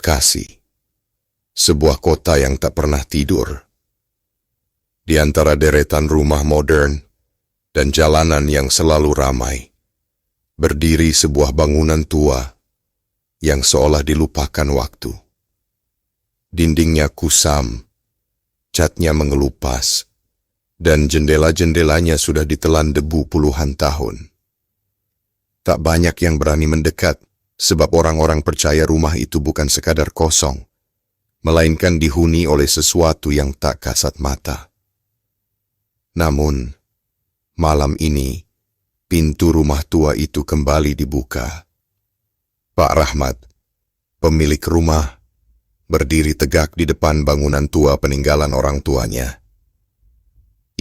Bekasi, sebuah kota yang tak pernah tidur. Di antara deretan rumah modern dan jalanan yang selalu ramai, berdiri sebuah bangunan tua yang seolah dilupakan waktu. Dindingnya kusam, catnya mengelupas, dan jendela-jendelanya sudah ditelan debu puluhan tahun. Tak banyak yang berani mendekat, sebab orang-orang percaya rumah itu bukan sekadar kosong, melainkan dihuni oleh sesuatu yang tak kasat mata. Namun, malam ini, pintu rumah tua itu kembali dibuka. Pak Rahmat, pemilik rumah, berdiri tegak di depan bangunan tua peninggalan orang tuanya.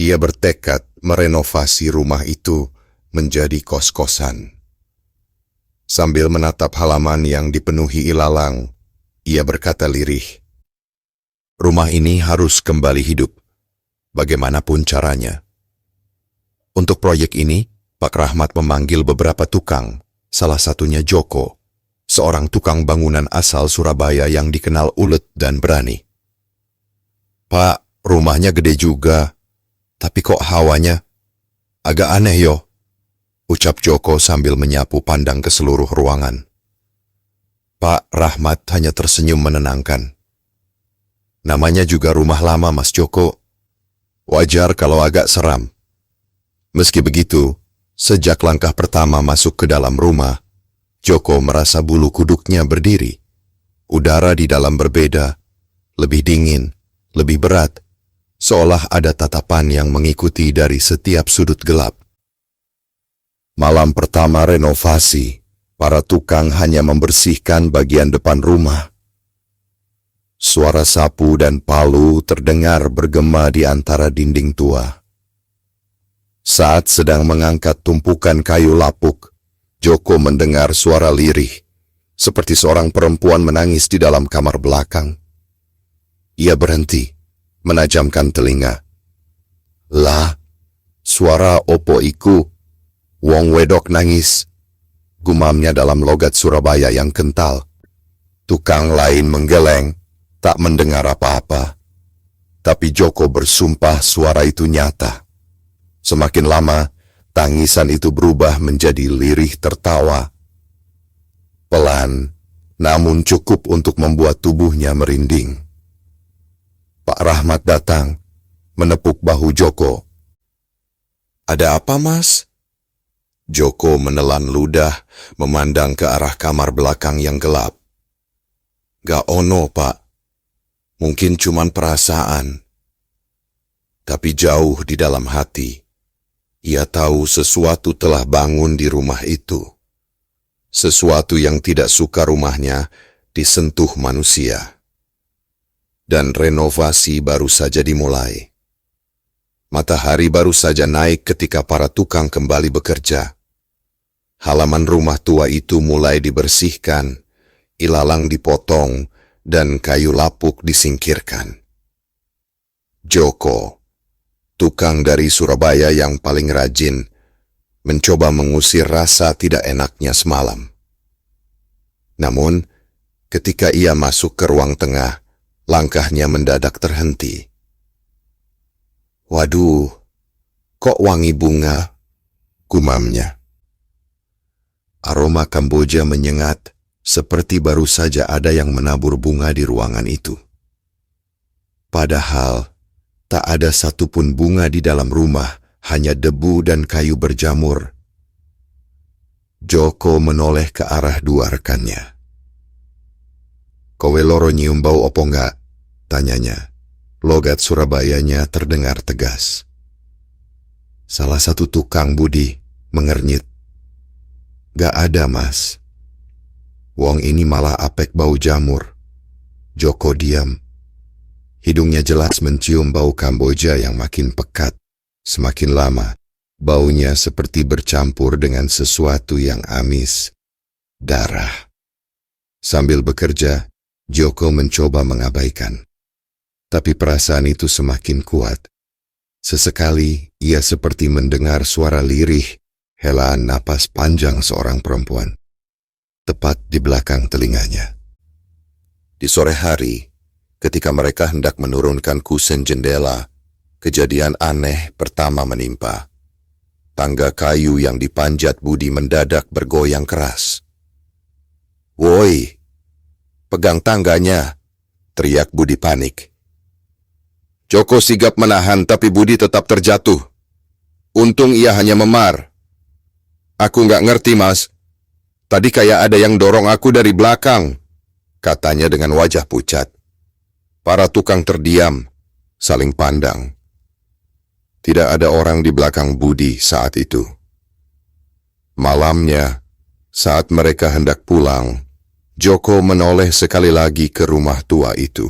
Ia bertekad merenovasi rumah itu menjadi kos-kosan. Sambil menatap halaman yang dipenuhi ilalang, ia berkata lirih, "Rumah ini harus kembali hidup, bagaimanapun caranya." Untuk proyek ini, Pak Rahmat memanggil beberapa tukang, salah satunya Joko, seorang tukang bangunan asal Surabaya yang dikenal ulet dan berani. "Pak, rumahnya gede juga, tapi kok hawanya agak aneh yo," ucap Joko sambil menyapu pandang ke seluruh ruangan. Pak Rahmat hanya tersenyum menenangkan. "Namanya juga rumah lama, Mas Joko. Wajar kalau agak seram." Meski begitu, sejak langkah pertama masuk ke dalam rumah, Joko merasa bulu kuduknya berdiri. Udara di dalam berbeda, lebih dingin, lebih berat, seolah ada tatapan yang mengikuti dari setiap sudut gelap. Malam pertama renovasi, para tukang hanya membersihkan bagian depan rumah. Suara sapu dan palu terdengar bergema di antara dinding tua. Saat sedang mengangkat tumpukan kayu lapuk, Joko mendengar suara lirih, seperti seorang perempuan menangis di dalam kamar belakang. Ia berhenti, menajamkan telinga. "Lah, suara opo iku? Wong wedok nangis," gumamnya dalam logat Surabaya yang kental. Tukang lain menggeleng, tak mendengar apa-apa. Tapi Joko bersumpah suara itu nyata. Semakin lama, tangisan itu berubah menjadi lirih tertawa. Pelan, namun cukup untuk membuat tubuhnya merinding. Pak Rahmat datang, menepuk bahu Joko. "Ada apa, Mas?" Joko menelan ludah, memandang ke arah kamar belakang yang gelap. "Gak ono, Pak. Mungkin cuman perasaan." Tapi jauh di dalam hati, ia tahu sesuatu telah bangun di rumah itu. Sesuatu yang tidak suka rumahnya disentuh manusia. Dan renovasi baru saja dimulai. Matahari baru saja naik ketika para tukang kembali bekerja. Halaman rumah tua itu mulai dibersihkan, ilalang dipotong, dan kayu lapuk disingkirkan. Joko, tukang dari Surabaya yang paling rajin, mencoba mengusir rasa tidak enaknya semalam. Namun, ketika ia masuk ke ruang tengah, langkahnya mendadak terhenti. "Waduh, kok wangi bunga?" gumamnya. Aroma Kamboja menyengat, seperti baru saja ada yang menabur bunga di ruangan itu. Padahal, tak ada satupun bunga di dalam rumah, hanya debu dan kayu berjamur. Joko menoleh ke arah dua rekannya. "Kowe loro nyium bau opo enggak?" tanyanya. Logat Surabayanya terdengar tegas. Salah satu tukang budi mengernyit. "Gak ada, Mas. Wong ini malah apek bau jamur." Joko diam. Hidungnya jelas mencium bau Kamboja yang makin pekat. Semakin lama, baunya seperti bercampur dengan sesuatu yang amis. Darah. Sambil bekerja, Joko mencoba mengabaikan. Tapi perasaan itu semakin kuat. Sesekali, ia seperti mendengar suara lirih, helaan napas panjang seorang perempuan, tepat di belakang telinganya. Di sore hari, ketika mereka hendak menurunkan kusen jendela, kejadian aneh pertama menimpa. Tangga kayu yang dipanjat Budi mendadak bergoyang keras. "Woi, pegang tangganya!" teriak Budi panik. Joko sigap menahan tapi Budi tetap terjatuh. Untung ia hanya memar. "Aku nggak ngerti, Mas. Tadi kayak ada yang dorong aku dari belakang," katanya dengan wajah pucat. Para tukang terdiam, saling pandang. Tidak ada orang di belakang Budi saat itu. Malamnya, saat mereka hendak pulang, Joko menoleh sekali lagi ke rumah tua itu.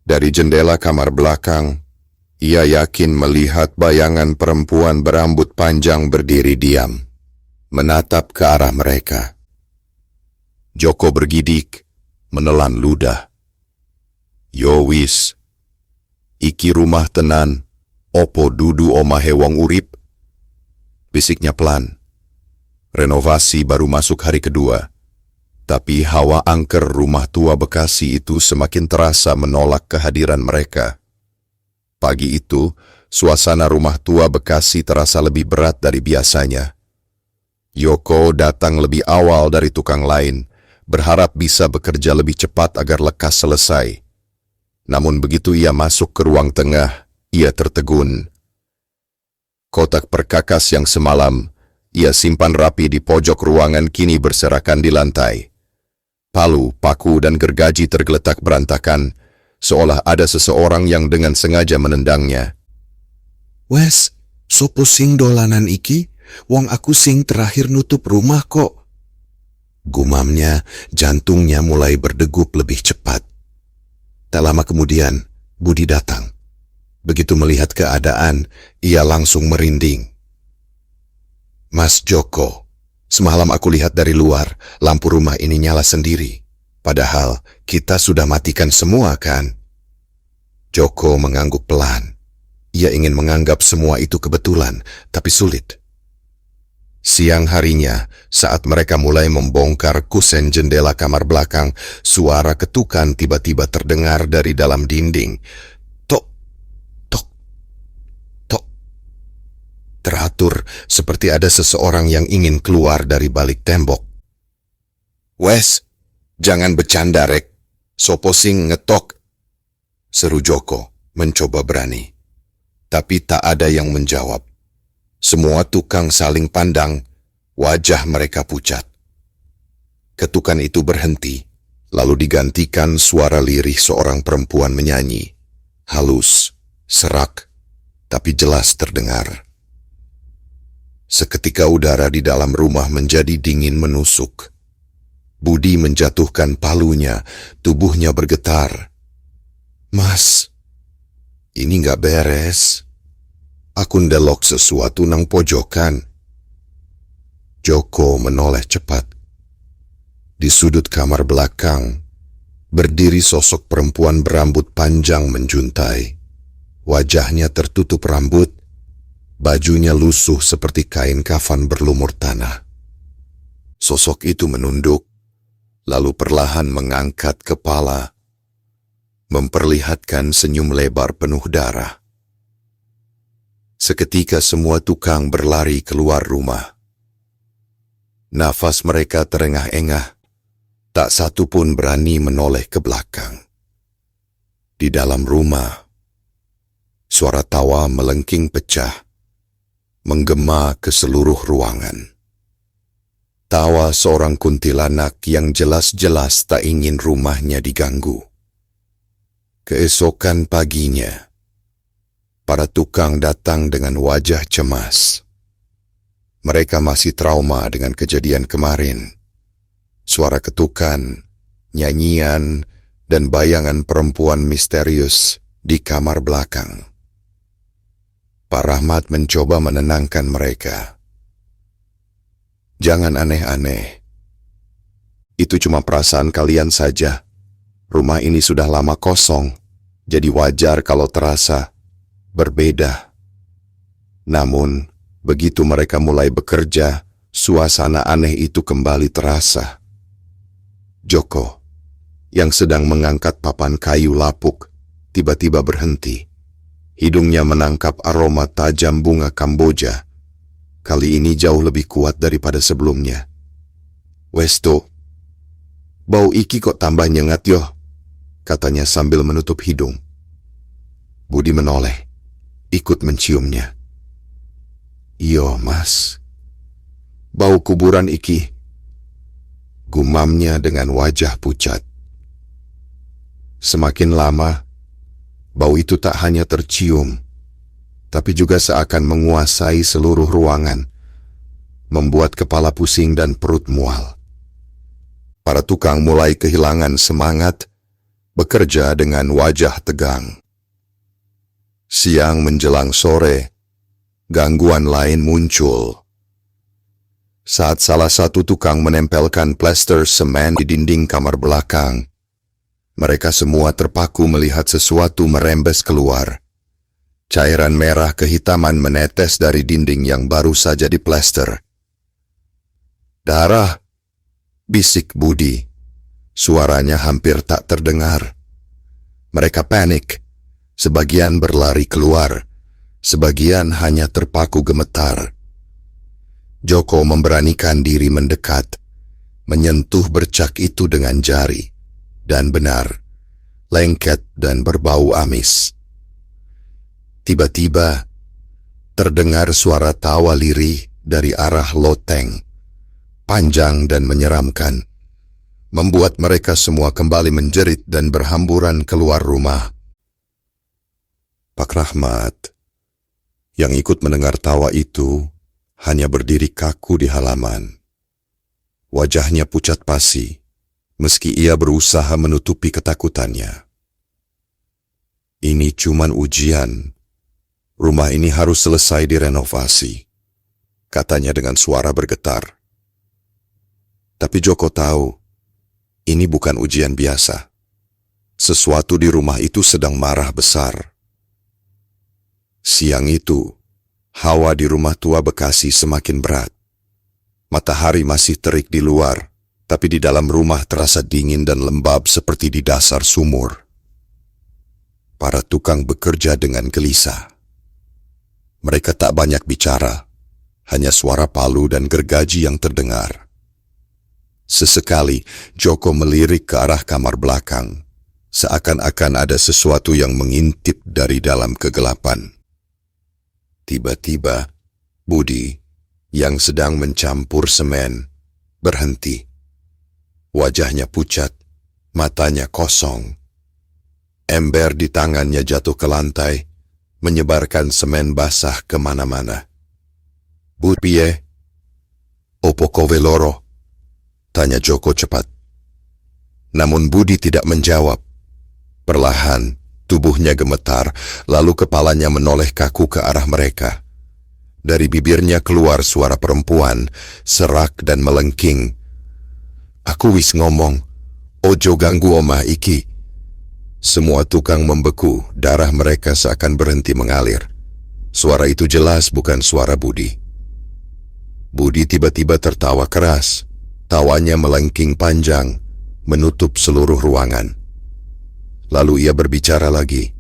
Dari jendela kamar belakang, ia yakin melihat bayangan perempuan berambut panjang berdiri diam, menatap ke arah mereka. Joko bergidik, menelan ludah. "Yo wis, iki rumah tenan, opo dudu omahe wong urip?" bisiknya pelan. Renovasi baru masuk hari kedua, tapi hawa angker rumah tua Bekasi itu semakin terasa menolak kehadiran mereka. Pagi itu, suasana rumah tua Bekasi terasa lebih berat dari biasanya. Joko datang lebih awal dari tukang lain, berharap bisa bekerja lebih cepat agar lekas selesai. Namun begitu ia masuk ke ruang tengah, ia tertegun. Kotak perkakas yang semalam ia simpan rapi di pojok ruangan kini berserakan di lantai. Palu, paku, dan gergaji tergeletak berantakan, seolah ada seseorang yang dengan sengaja menendangnya. "Wes, sopo sing dolanan iki? Wong aku sing terakhir nutup rumah kok." Gumamnya, jantungnya mulai berdegup lebih cepat. Tak lama kemudian, Budi datang. Begitu melihat keadaan, ia langsung merinding. "Mas Joko, semalam aku lihat dari luar, lampu rumah ini nyala sendiri. Padahal kita sudah matikan semua kan?" Joko mengangguk pelan. Ia ingin menganggap semua itu kebetulan, tapi sulit. Siang harinya, saat mereka mulai membongkar kusen jendela kamar belakang, suara ketukan tiba-tiba terdengar dari dalam dinding. Tok, tok, tok. Teratur seperti ada seseorang yang ingin keluar dari balik tembok. "Wes, jangan bercanda rek, sopo sing ngetok," seru Joko, mencoba berani. Tapi tak ada yang menjawab. Semua tukang saling pandang, wajah mereka pucat. Ketukan itu berhenti, lalu digantikan suara lirih seorang perempuan menyanyi. Halus, serak, tapi jelas terdengar. Seketika udara di dalam rumah menjadi dingin menusuk. Budi menjatuhkan palunya, tubuhnya bergetar. "Mas, ini nggak beres. Aku ndelok sesuatu nang pojokan." Joko menoleh cepat. Di sudut kamar belakang, berdiri sosok perempuan berambut panjang menjuntai. Wajahnya tertutup rambut, bajunya lusuh seperti kain kafan berlumur tanah. Sosok itu menunduk, lalu perlahan mengangkat kepala, memperlihatkan senyum lebar penuh darah. Seketika semua tukang berlari keluar rumah. Nafas mereka terengah-engah, tak satu pun berani menoleh ke belakang. Di dalam rumah, suara tawa melengking pecah, menggema ke seluruh ruangan. Tawa seorang kuntilanak yang jelas-jelas tak ingin rumahnya diganggu. Keesokan paginya, para tukang datang dengan wajah cemas. Mereka masih trauma dengan kejadian kemarin. Suara ketukan, nyanyian, dan bayangan perempuan misterius di kamar belakang. Pak Rahmat mencoba menenangkan mereka. "Jangan aneh-aneh. Itu cuma perasaan kalian saja. Rumah ini sudah lama kosong, jadi wajar kalau terasa berbeda. Namun, begitu mereka mulai bekerja, suasana aneh itu kembali terasa." "Joko, yang sedang mengangkat papan kayu lapuk, tiba-tiba berhenti. Hidungnya menangkap aroma tajam bunga Kamboja. Kali ini jauh lebih kuat daripada sebelumnya. "Westo, bau iki kok tambah nyengat yo," katanya sambil menutup hidung. Budi menoleh, ikut menciumnya. "Iyo, Mas. Bau kuburan iki," gumamnya dengan wajah pucat. Semakin lama, bau itu tak hanya tercium, tapi juga seakan menguasai seluruh ruangan, membuat kepala pusing dan perut mual. Para tukang mulai kehilangan semangat, bekerja dengan wajah tegang. Siang menjelang sore, gangguan lain muncul. Saat salah satu tukang menempelkan plester semen di dinding kamar belakang, mereka semua terpaku melihat sesuatu merembes keluar. Cairan merah kehitaman menetes dari dinding yang baru saja diplester. "Darah!" bisik Budi. Suaranya hampir tak terdengar. Mereka panik. Sebagian berlari keluar. Sebagian hanya terpaku gemetar. Joko memberanikan diri mendekat, menyentuh bercak itu dengan jari. Dan benar, lengket dan berbau amis. Tiba-tiba, terdengar suara tawa lirih dari arah loteng, panjang dan menyeramkan, membuat mereka semua kembali menjerit dan berhamburan keluar rumah. Pak Rahmat, yang ikut mendengar tawa itu, hanya berdiri kaku di halaman. Wajahnya pucat pasi, meski ia berusaha menutupi ketakutannya. "Ini cuman ujian. Rumah ini harus selesai direnovasi," katanya dengan suara bergetar. Tapi Joko tahu, ini bukan ujian biasa. Sesuatu di rumah itu sedang marah besar. Siang itu, hawa di rumah tua Bekasi semakin berat. Matahari masih terik di luar, tapi di dalam rumah terasa dingin dan lembab seperti di dasar sumur. Para tukang bekerja dengan gelisah. Mereka tak banyak bicara, hanya suara palu dan gergaji yang terdengar. Sesekali, Joko melirik ke arah kamar belakang, seakan-akan ada sesuatu yang mengintip dari dalam kegelapan. Tiba-tiba, Budi, yang sedang mencampur semen, berhenti. Wajahnya pucat, matanya kosong. Ember di tangannya jatuh ke lantai, menyebarkan semen basah kemana-mana. "Budpie, opo kowe loro?" tanya Joko cepat. Namun Budi tidak menjawab. Perlahan, tubuhnya gemetar, lalu kepalanya menoleh kaku ke arah mereka. Dari bibirnya keluar suara perempuan, serak dan melengking. "Aku wis ngomong, ojo ganggu omah iki." Semua tukang membeku, darah mereka seakan berhenti mengalir. Suara itu jelas bukan suara Budi. Budi tiba-tiba tertawa keras. Tawanya melengking panjang, menutup seluruh ruangan. Lalu ia berbicara lagi.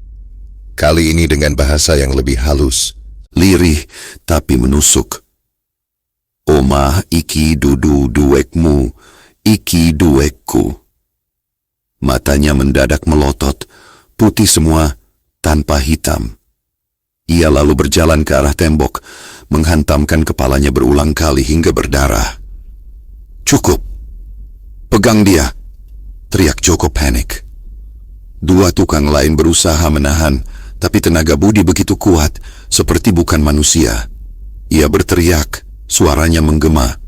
Kali ini dengan bahasa yang lebih halus, lirih tapi menusuk. "Omah iki dudu duwekmu, iki duwekku." Matanya mendadak melotot, putih semua, tanpa hitam. Ia lalu berjalan ke arah tembok, menghantamkan kepalanya berulang kali hingga berdarah. "Cukup! Pegang dia!" teriak Joko panik. Dua tukang lain berusaha menahan, tapi tenaga Budi begitu kuat, seperti bukan manusia. Ia berteriak, suaranya menggema.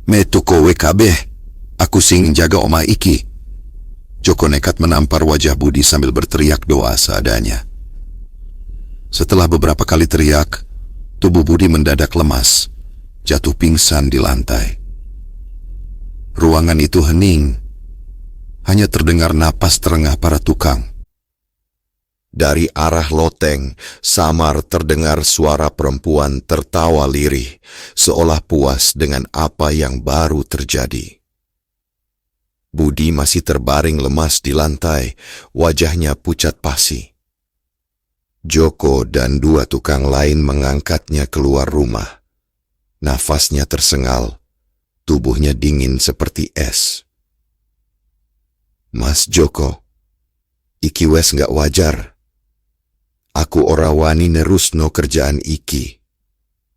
"Metu kowe kabeh, aku sing jaga omah iki." Joko nekat menampar wajah Budi sambil berteriak doa seadanya. Setelah beberapa kali teriak, tubuh Budi mendadak lemas, jatuh pingsan di lantai. Ruangan itu hening, hanya terdengar napas terengah para tukang. Dari arah loteng, samar terdengar suara perempuan tertawa lirih, seolah puas dengan apa yang baru terjadi. Budi masih terbaring lemas di lantai, wajahnya pucat pasi. Joko dan dua tukang lain mengangkatnya keluar rumah. Nafasnya tersengal, tubuhnya dingin seperti es. Mas Joko, iki wes gak wajar. Aku ora wani nerusno kerjaan iki,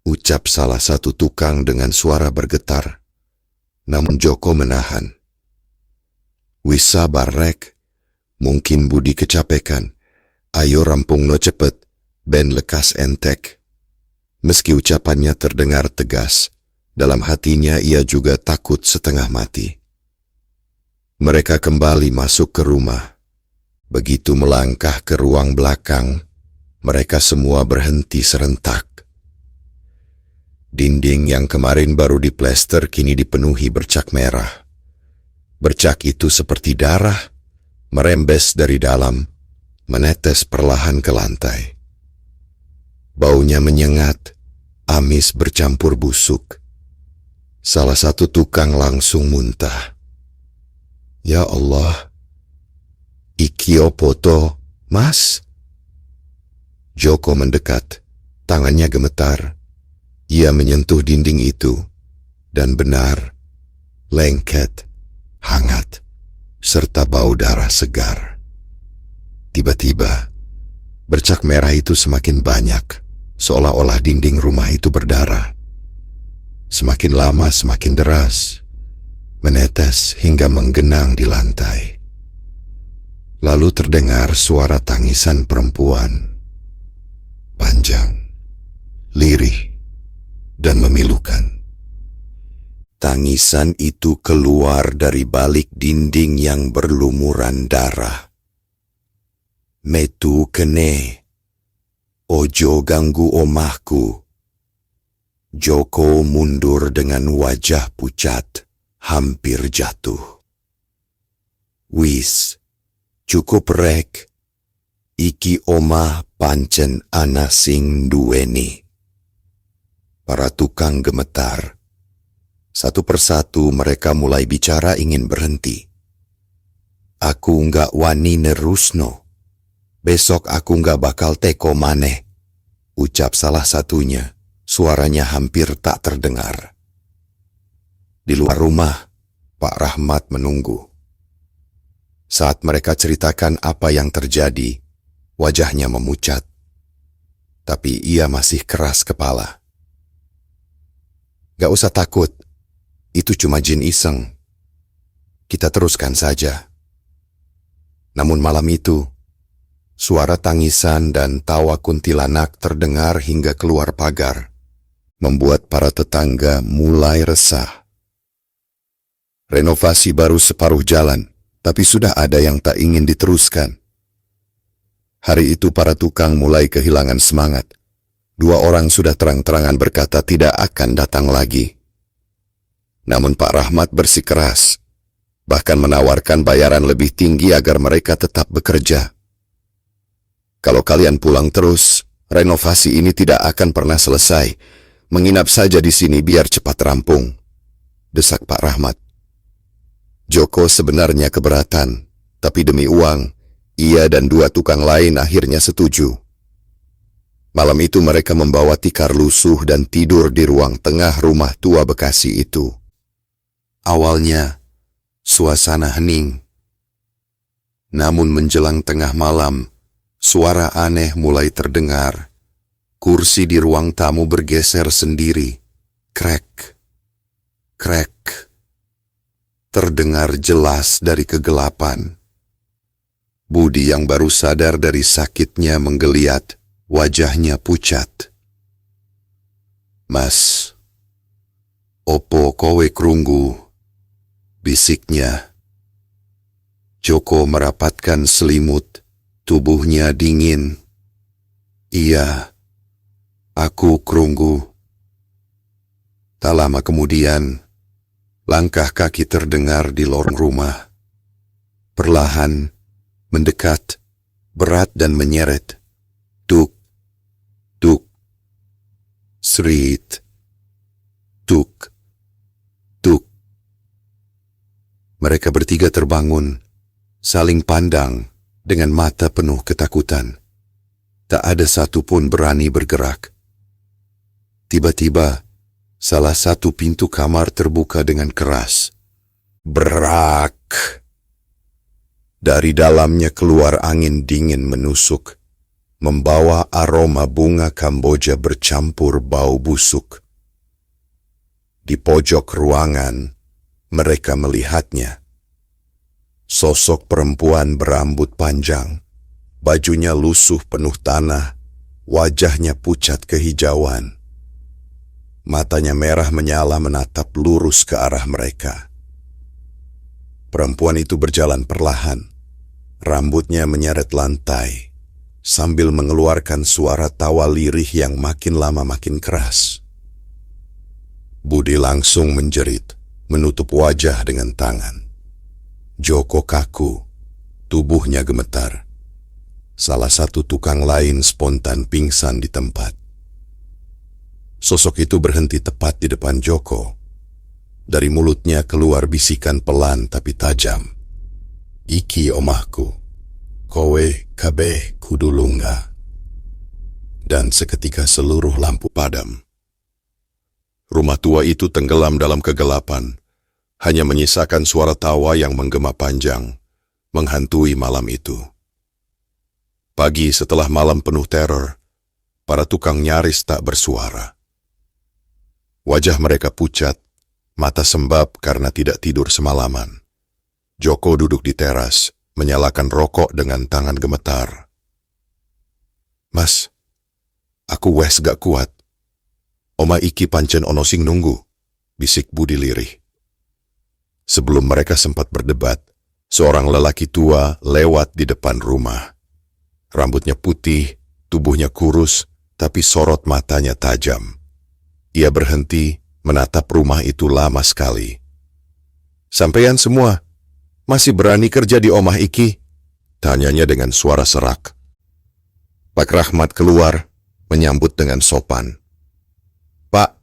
ucap salah satu tukang dengan suara bergetar. Namun Joko menahan. Wis sabar rek, mungkin Budi kecapekan. Ayo rampung no cepet, ben lekas entek. Meski ucapannya terdengar tegas, dalam hatinya ia juga takut setengah mati. Mereka kembali masuk ke rumah. Begitu melangkah ke ruang belakang, mereka semua berhenti serentak. Dinding yang kemarin baru diplester kini dipenuhi bercak merah. Bercak itu seperti darah, merembes dari dalam, menetes perlahan ke lantai. Baunya menyengat, amis bercampur busuk. Salah satu tukang langsung muntah. Ya Allah, iki opo to, Mas? Joko mendekat, tangannya gemetar. Ia menyentuh dinding itu, dan benar, lengket, hangat, serta bau darah segar. Tiba-tiba, bercak merah itu semakin banyak, seolah-olah dinding rumah itu berdarah. Semakin lama semakin deras, menetes hingga menggenang di lantai. Lalu terdengar suara tangisan perempuan, panjang, lirih, dan memilukan. Tangisan itu keluar dari balik dinding yang berlumuran darah. Metu kene, ojo ganggu omahku. Joko mundur dengan wajah pucat, hampir jatuh. Wis, cukup rek. Iki omah pancen ana sing duweni. Para tukang gemetar. Satu persatu mereka mulai bicara ingin berhenti. Aku nggak wani nerusno. Besok aku nggak bakal teko maneh, ucap salah satunya. Suaranya hampir tak terdengar. Di luar rumah, Pak Rahmat menunggu. Saat mereka ceritakan apa yang terjadi, wajahnya memucat. Tapi ia masih keras kepala. Gak usah takut, itu cuma jin iseng. Kita teruskan saja. Namun malam itu, suara tangisan dan tawa kuntilanak terdengar hingga keluar pagar, membuat para tetangga mulai resah. Renovasi baru separuh jalan, tapi sudah ada yang tak ingin diteruskan. Hari itu para tukang mulai kehilangan semangat. 2 orang sudah terang-terangan berkata tidak akan datang lagi. Namun Pak Rahmat bersikeras, bahkan menawarkan bayaran lebih tinggi agar mereka tetap bekerja. Kalau kalian pulang terus, renovasi ini tidak akan pernah selesai. Menginap saja di sini biar cepat rampung, desak Pak Rahmat. Joko sebenarnya keberatan, tapi demi uang, ia dan 2 tukang lain akhirnya setuju. Malam itu mereka membawa tikar lusuh dan tidur di ruang tengah rumah tua Bekasi itu. Awalnya, suasana hening. Namun menjelang tengah malam, suara aneh mulai terdengar. Kursi di ruang tamu bergeser sendiri. Krek, krek. Terdengar jelas dari kegelapan. Budi yang baru sadar dari sakitnya menggeliat, wajahnya pucat. Mas, opo kowe krunggu? Bisiknya. Joko merapatkan selimut, tubuhnya dingin. Iya, aku krunggu. Tak lama kemudian, langkah kaki terdengar di lorong rumah. Perlahan, mendekat, berat dan menyeret. Tuk, tuk, srit, tuk, tuk. Mereka bertiga terbangun, saling pandang dengan mata penuh ketakutan. Tak ada satu pun berani bergerak. Tiba-tiba, salah satu pintu kamar terbuka dengan keras. Brak! Dari dalamnya keluar angin dingin menusuk, membawa aroma bunga Kamboja bercampur bau busuk. Di pojok ruangan, mereka melihatnya. Sosok perempuan berambut panjang, bajunya lusuh penuh tanah, wajahnya pucat kehijauan. Matanya merah menyala menatap lurus ke arah mereka. Perempuan itu berjalan perlahan, rambutnya menyeret lantai, sambil mengeluarkan suara tawa lirih yang makin lama makin keras. Budi langsung menjerit, menutup wajah dengan tangan. Joko kaku, tubuhnya gemetar. Salah satu tukang lain spontan pingsan di tempat. Sosok itu berhenti tepat di depan Joko. Dari mulutnya keluar bisikan pelan tapi tajam. Iki omahku, kowe kabeh kudu lunga. Dan seketika seluruh lampu padam. Rumah tua itu tenggelam dalam kegelapan, hanya menyisakan suara tawa yang menggema panjang, menghantui malam itu. Pagi setelah malam penuh teror, para tukang nyaris tak bersuara. Wajah mereka pucat, mata sembab karena tidak tidur semalaman. Joko duduk di teras, menyalakan rokok dengan tangan gemetar. "Mas, aku wes gak kuat. Oma iki pancen ono sing nunggu," bisik Budi lirih. Sebelum mereka sempat berdebat, seorang lelaki tua lewat di depan rumah. Rambutnya putih, tubuhnya kurus, tapi sorot matanya tajam. Ia berhenti, menatap rumah itu lama sekali. "Sampeyan semua, masih berani kerja di omah iki?" tanyanya dengan suara serak. Pak Rahmat keluar, menyambut dengan sopan. "Pak,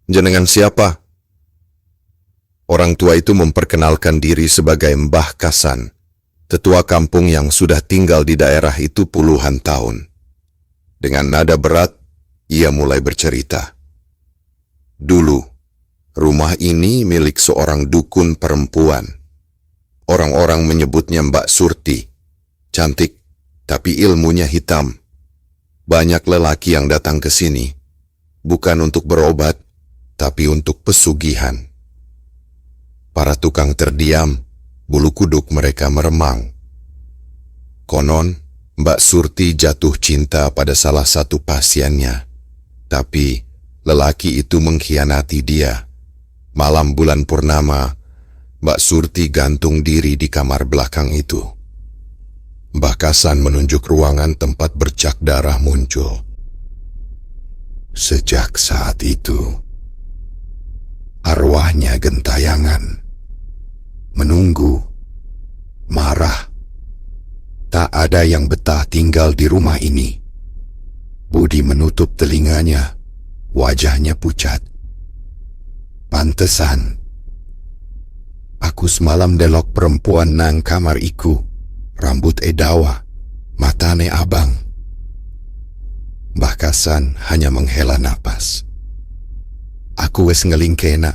jenengan siapa?" Orang tua itu memperkenalkan diri sebagai Mbah Kasan, tetua kampung yang sudah tinggal di daerah itu puluhan tahun. Dengan nada berat, ia mulai bercerita. Dulu, rumah ini milik seorang dukun perempuan. Orang-orang menyebutnya Mbak Surti. Cantik, tapi ilmunya hitam. Banyak lelaki yang datang ke sini, bukan untuk berobat, tapi untuk pesugihan. Para tukang terdiam, bulu kuduk mereka meremang. Konon, Mbak Surti jatuh cinta pada salah satu pasiennya, tapi lelaki itu mengkhianati dia. Malam bulan purnama, Mbak Surti gantung diri di kamar belakang itu. Mbah Kasan menunjuk ruangan tempat bercak darah muncul. Sejak saat itu, arwahnya gentayangan, menunggu, marah. Tak ada yang betah tinggal di rumah ini. Budi menutup telinganya, wajahnya pucat. "Pantesan. Aku semalam delok perempuan nang kamar iku, rambut edawa, matane abang." Mbah Kasan hanya menghela napas. "Aku wes ngelingkena,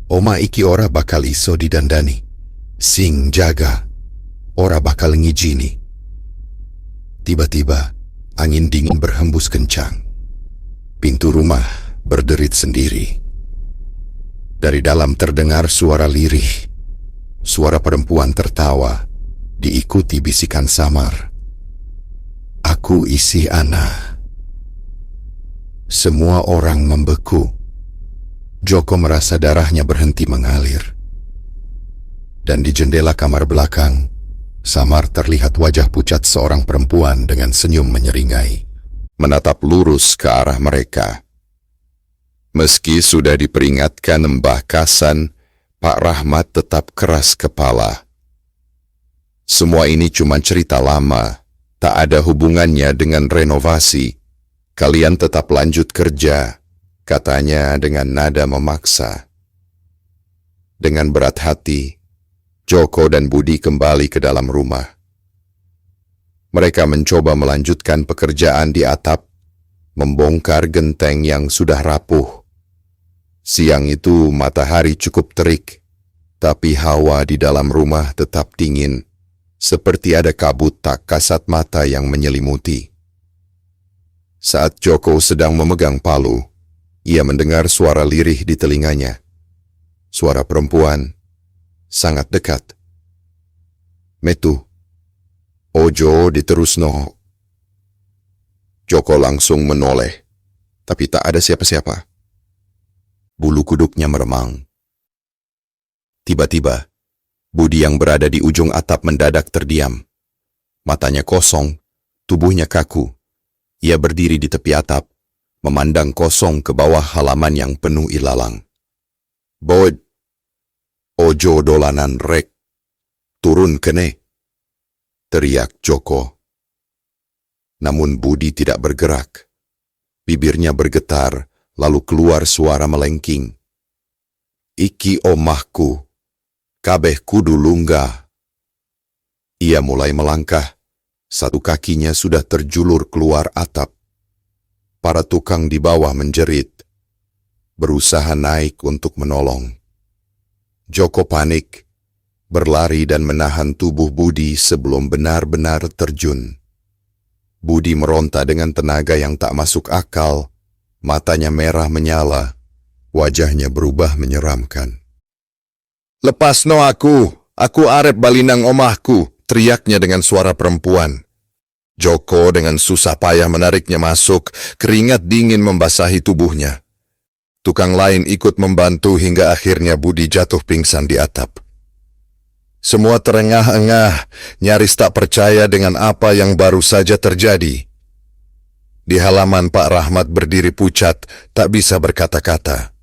oma iki ora bakal iso didandani. Sing jaga, ora bakal ngijini." Tiba-tiba, angin dingin berhembus kencang. Pintu rumah berderit sendiri. Dari dalam terdengar suara lirih. Suara perempuan tertawa, diikuti bisikan samar. "Aku isi ana." Semua orang membeku. Joko merasa darahnya berhenti mengalir. Dan di jendela kamar belakang, samar terlihat wajah pucat seorang perempuan dengan senyum menyeringai, menatap lurus ke arah mereka. Meski sudah diperingatkan Mbah Kasan, Pak Rahmat tetap keras kepala. Semua ini cuma cerita lama, tak ada hubungannya dengan renovasi. Kalian tetap lanjut kerja, katanya dengan nada memaksa. Dengan berat hati, Joko dan Budi kembali ke dalam rumah. Mereka mencoba melanjutkan pekerjaan di atap, membongkar genteng yang sudah rapuh. Siang itu matahari cukup terik, tapi hawa di dalam rumah tetap dingin, seperti ada kabut tak kasat mata yang menyelimuti. Saat Joko sedang memegang palu, ia mendengar suara lirih di telinganya. Suara perempuan, sangat dekat. "Metu, ojo diterusno." Joko langsung menoleh, tapi tak ada siapa-siapa. Bulu kuduknya meremang. Tiba-tiba, Budi yang berada di ujung atap mendadak terdiam. Matanya kosong, tubuhnya kaku. Ia berdiri di tepi atap, memandang kosong ke bawah halaman yang penuh ilalang. "Bod, ojo dolanan rek, turun kene," teriak Joko. Namun Budi tidak bergerak. Bibirnya bergetar, lalu keluar suara melengking. "Iki omahku, kabeh kudu lunggah." Ia mulai melangkah, satu kakinya sudah terjulur keluar atap. Para tukang di bawah menjerit, berusaha naik untuk menolong. Joko panik, berlari dan menahan tubuh Budi sebelum benar-benar terjun. Budi meronta dengan tenaga yang tak masuk akal, matanya merah menyala, wajahnya berubah menyeramkan. "Lepasno aku arep balinang omahku," teriaknya dengan suara perempuan. Joko dengan susah payah menariknya masuk, keringat dingin membasahi tubuhnya. Tukang lain ikut membantu hingga akhirnya Budi jatuh pingsan di atap. Semua terengah-engah, nyaris tak percaya dengan apa yang baru saja terjadi. Di halaman Pak Rahmat berdiri pucat, tak bisa berkata-kata.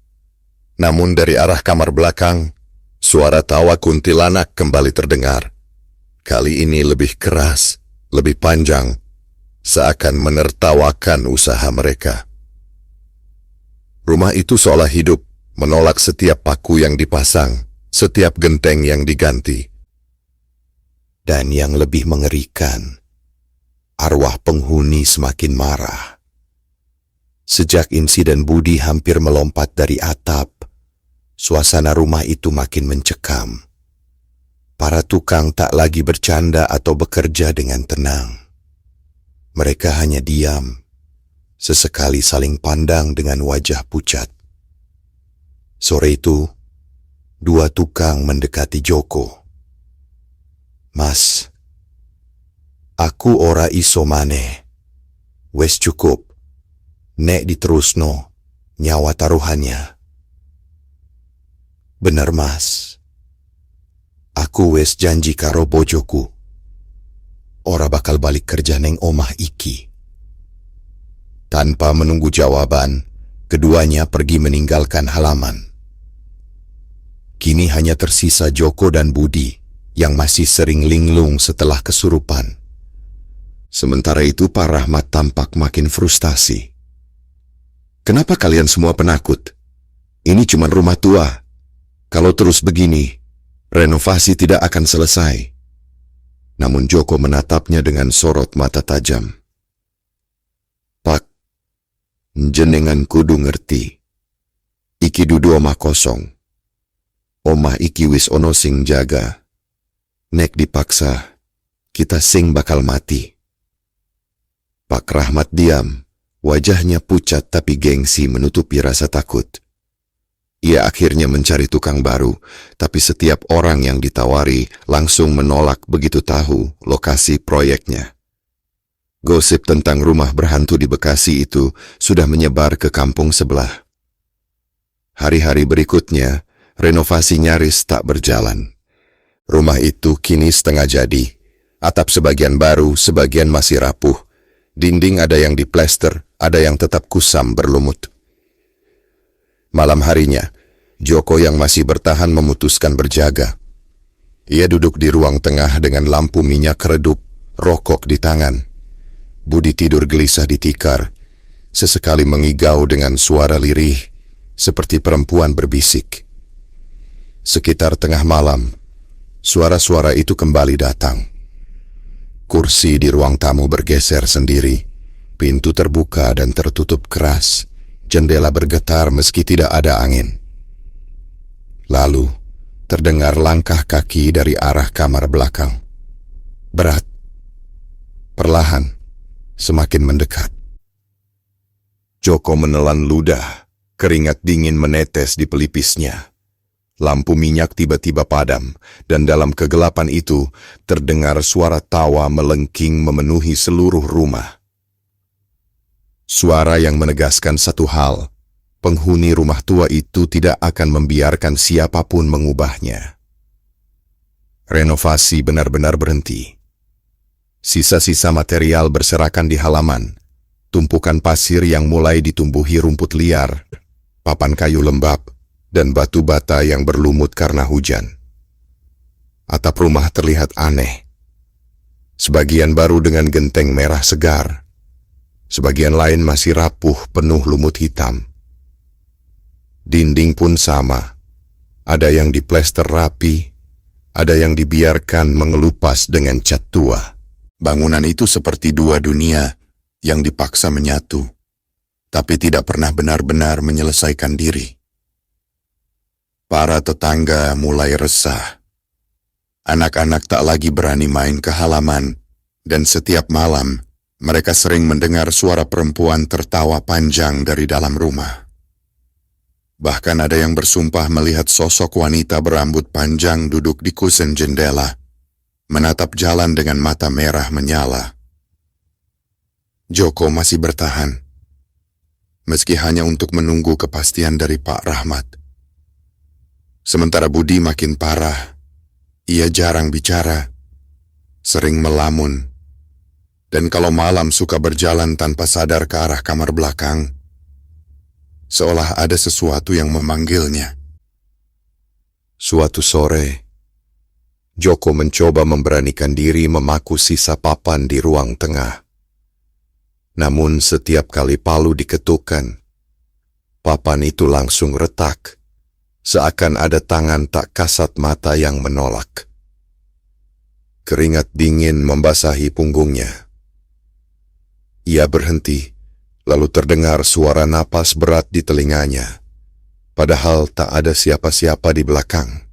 Namun dari arah kamar belakang, suara tawa kuntilanak kembali terdengar. Kali ini lebih keras, lebih panjang, seakan menertawakan usaha mereka. Rumah itu seolah hidup, menolak setiap paku yang dipasang, setiap genteng yang diganti. Dan yang lebih mengerikan, arwah penghuni semakin marah. Sejak insiden Budi hampir melompat dari atap, suasana rumah itu makin mencekam. Para tukang tak lagi bercanda atau bekerja dengan tenang. Mereka hanya diam, sesekali saling pandang dengan wajah pucat. Sore itu, dua tukang mendekati Joko. "Mas, aku ora iso maneh. Wes cukup. Nek diterusno, nyawa taruhannya." "Bener mas. Aku wes janji karo bojoku. Ora bakal balik kerja neng omah iki." Tanpa menunggu jawaban, keduanya pergi meninggalkan halaman. Kini hanya tersisa Joko dan Budi yang masih sering linglung setelah kesurupan. Sementara itu Pak Rahmat tampak makin frustasi. "Kenapa kalian semua penakut? Ini cuma rumah tua. Kalau terus begini, renovasi tidak akan selesai." Namun Joko menatapnya dengan sorot mata tajam. "Pak, jenengan kudu ngerti. Iki dudu omah kosong. Omah iki wis ono sing jaga. Nek dipaksa, kita sing bakal mati." Pak Rahmat diam, wajahnya pucat tapi gengsi menutupi rasa takut. Ia akhirnya mencari tukang baru, tapi setiap orang yang ditawari langsung menolak begitu tahu lokasi proyeknya. Gosip tentang rumah berhantu di Bekasi itu sudah menyebar ke kampung sebelah. Hari-hari berikutnya, renovasi nyaris tak berjalan. Rumah itu kini setengah jadi, atap sebagian baru, sebagian masih rapuh. Dinding ada yang diplester, ada yang tetap kusam berlumut. Malam harinya, Joko yang masih bertahan memutuskan berjaga. Ia duduk di ruang tengah dengan lampu minyak redup, rokok di tangan. Budi tidur gelisah di tikar, sesekali mengigau dengan suara lirih, seperti perempuan berbisik. Sekitar tengah malam, Suara-suara itu kembali datang. Kursi di ruang tamu bergeser sendiri. Pintu terbuka dan tertutup keras. Jendela bergetar meski tidak ada angin. Lalu, terdengar langkah kaki dari arah kamar belakang. Berat, perlahan, semakin mendekat. Joko menelan ludah, keringat dingin menetes di pelipisnya. Lampu minyak tiba-tiba padam, dan dalam kegelapan itu terdengar suara tawa melengking memenuhi seluruh rumah. Suara yang menegaskan satu hal, penghuni rumah tua itu tidak akan membiarkan siapapun mengubahnya. Renovasi benar-benar berhenti. Sisa-sisa material berserakan di halaman, tumpukan pasir yang mulai ditumbuhi rumput liar, papan kayu lembab, dan batu bata yang berlumut karena hujan. Atap rumah terlihat aneh. Sebagian baru dengan genteng merah segar. Sebagian lain masih rapuh penuh lumut hitam. Dinding pun sama. Ada yang diplester rapi, ada yang dibiarkan mengelupas dengan cat tua. Bangunan itu seperti dua dunia yang dipaksa menyatu, tapi tidak pernah benar-benar menyelesaikan diri. Para tetangga mulai resah. Anak-anak tak lagi berani main ke halaman, dan setiap malam mereka sering mendengar suara perempuan tertawa panjang dari dalam rumah. Bahkan ada yang bersumpah melihat sosok wanita berambut panjang duduk di kusen jendela, menatap jalan dengan mata merah menyala. Joko masih bertahan, meski hanya untuk menunggu kepastian dari Pak Rahmat. Sementara Budi makin parah, ia jarang bicara, sering melamun, dan kalau malam suka berjalan tanpa sadar ke arah kamar belakang, seolah ada sesuatu yang memanggilnya. Suatu sore, Joko mencoba memberanikan diri memaku sisa papan di ruang tengah. Namun setiap kali palu diketukkan, papan itu langsung retak. Seakan ada tangan tak kasat mata yang menolak. Keringat dingin membasahi punggungnya. Ia berhenti, lalu terdengar suara napas berat di telinganya, padahal tak ada siapa-siapa di belakang.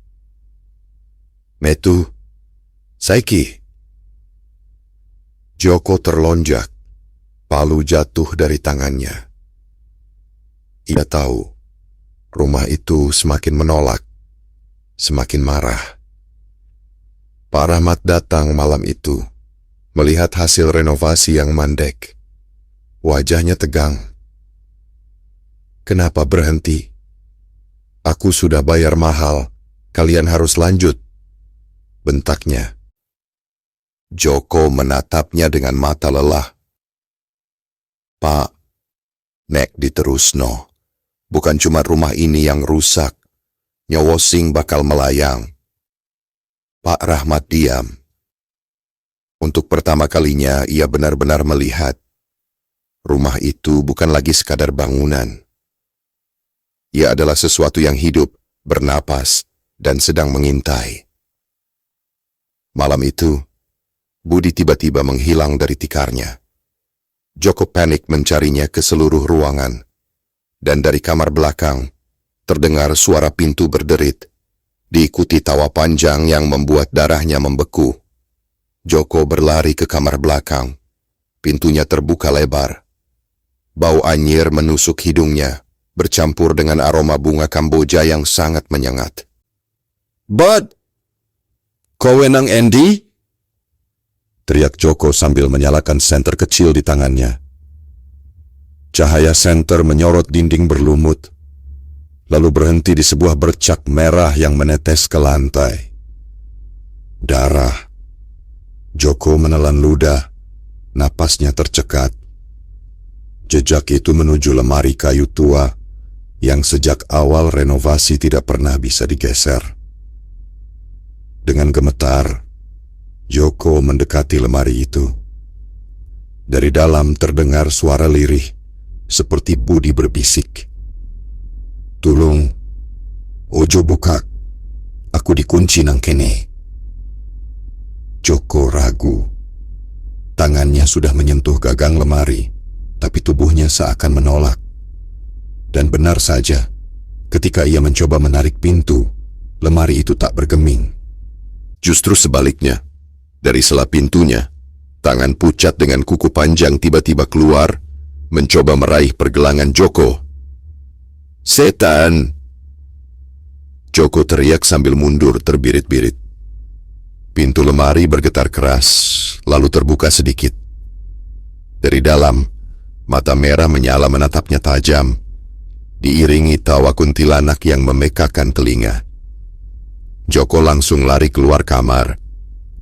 Metu, Saiki. Joko terlonjak, palu jatuh dari tangannya. Ia tahu, rumah itu semakin menolak, semakin marah. Pak Rahmat datang malam itu, melihat hasil renovasi yang mandek. Wajahnya tegang. Kenapa berhenti? Aku sudah bayar mahal, kalian harus lanjut, bentaknya. Joko menatapnya dengan mata lelah. Pak, nek diterusno. Bukan cuma rumah ini yang rusak, nyawa sing bakal melayang. Pak Rahmat diam. Untuk pertama kalinya ia benar-benar melihat rumah itu bukan lagi sekadar bangunan. Ia adalah sesuatu yang hidup, bernapas, dan sedang mengintai. Malam itu, Budi tiba-tiba menghilang dari tikarnya. Joko panik mencarinya ke seluruh ruangan. Dan dari kamar belakang, terdengar suara pintu berderit, diikuti tawa panjang yang membuat darahnya membeku. Joko berlari ke kamar belakang. Pintunya terbuka lebar. Bau anyir menusuk hidungnya, bercampur dengan aroma bunga kamboja yang sangat menyengat. "Bud! Kowe nang endi?" teriak Joko sambil menyalakan senter kecil di tangannya. Cahaya senter menyorot dinding berlumut, lalu berhenti di sebuah bercak merah yang menetes ke lantai. Darah. Joko menelan ludah, napasnya tercekat. Jejak itu menuju lemari kayu tua yang sejak awal renovasi tidak pernah bisa digeser. Dengan gemetar, Joko mendekati lemari itu. Dari dalam terdengar suara lirih, seperti Budi berbisik. "Tulung, ojo buka, aku dikunci nang kene." Joko ragu. Tangannya sudah menyentuh gagang lemari, tapi tubuhnya seakan menolak. Dan benar saja, ketika ia mencoba menarik pintu, lemari itu tak bergeming. Justru sebaliknya, dari sela pintunya, tangan pucat dengan kuku panjang tiba-tiba keluar, mencoba meraih pergelangan Joko. "Setan!" Joko teriak sambil mundur terbirit-birit. Pintu lemari bergetar keras, lalu terbuka sedikit. Dari dalam, mata merah menyala menatapnya tajam, diiringi tawa kuntilanak yang memekakan telinga. Joko langsung lari keluar kamar,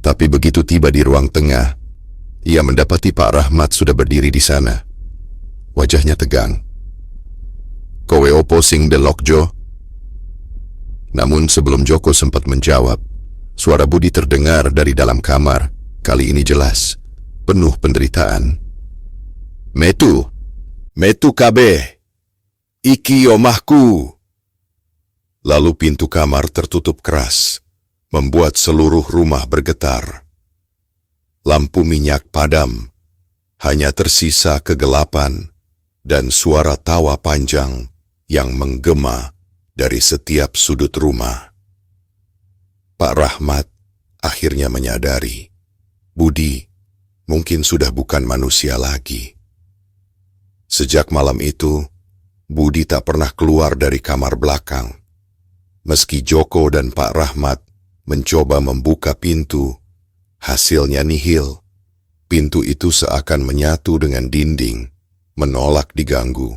tapi begitu tiba di ruang tengah, ia mendapati Pak Rahmat sudah berdiri di sana. Wajahnya tegang. "Kowe opo sing delok, Jo?" Namun sebelum Joko sempat menjawab, suara Budi terdengar dari dalam kamar, kali ini jelas, penuh penderitaan. "Metu, metu kabeh. Iki omahku." Lalu pintu kamar tertutup keras, membuat seluruh rumah bergetar. Lampu minyak padam, hanya tersisa kegelapan dan suara tawa panjang yang menggema dari setiap sudut rumah. Pak Rahmat akhirnya menyadari, Budi mungkin sudah bukan manusia lagi. Sejak malam itu, Budi tak pernah keluar dari kamar belakang. Meski Joko dan Pak Rahmat mencoba membuka pintu, hasilnya nihil. Pintu itu seakan menyatu dengan dinding, menolak diganggu.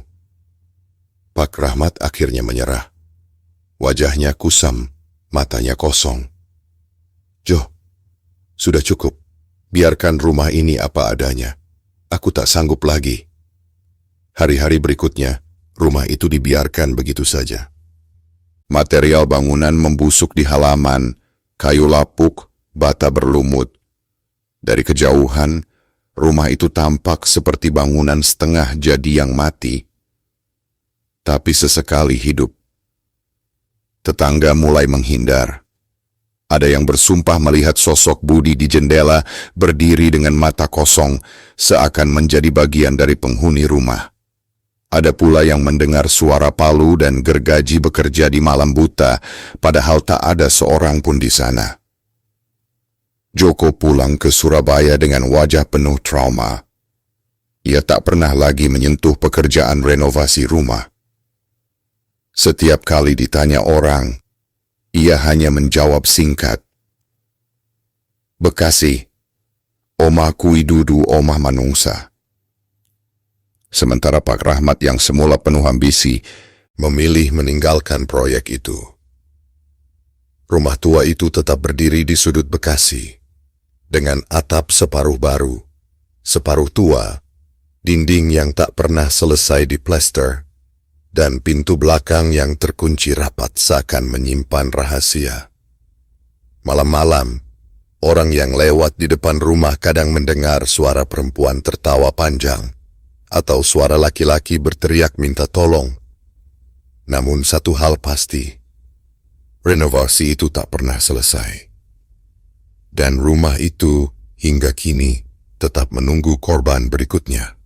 Pak Rahmat akhirnya menyerah. Wajahnya kusam, matanya kosong. "Jo, sudah cukup. Biarkan rumah ini apa adanya. Aku tak sanggup lagi." Hari-hari berikutnya, rumah itu dibiarkan begitu saja. Material bangunan membusuk di halaman, kayu lapuk, bata berlumut. Dari kejauhan, rumah itu tampak seperti bangunan setengah jadi yang mati. Tapi sesekali hidup. Tetangga mulai menghindar. Ada yang bersumpah melihat sosok Budi di jendela berdiri dengan mata kosong, seakan menjadi bagian dari penghuni rumah. Ada pula yang mendengar suara palu dan gergaji bekerja di malam buta, padahal tak ada seorang pun di sana. Joko pulang ke Surabaya dengan wajah penuh trauma. Ia tak pernah lagi menyentuh pekerjaan renovasi rumah. Setiap kali ditanya orang, ia hanya menjawab singkat, "Bekasi, omah kui dudu omah manungsa." Sementara Pak Rahmat yang semula penuh ambisi, memilih meninggalkan proyek itu. Rumah tua itu tetap berdiri di sudut Bekasi, dengan atap separuh baru, separuh tua, dinding yang tak pernah selesai diplester, dan pintu belakang yang terkunci rapat seakan menyimpan rahasia. Malam-malam, orang yang lewat di depan rumah kadang mendengar suara perempuan tertawa panjang, atau suara laki-laki berteriak minta tolong. Namun satu hal pasti, renovasi itu tak pernah selesai. Dan rumah itu hingga kini tetap menunggu korban berikutnya.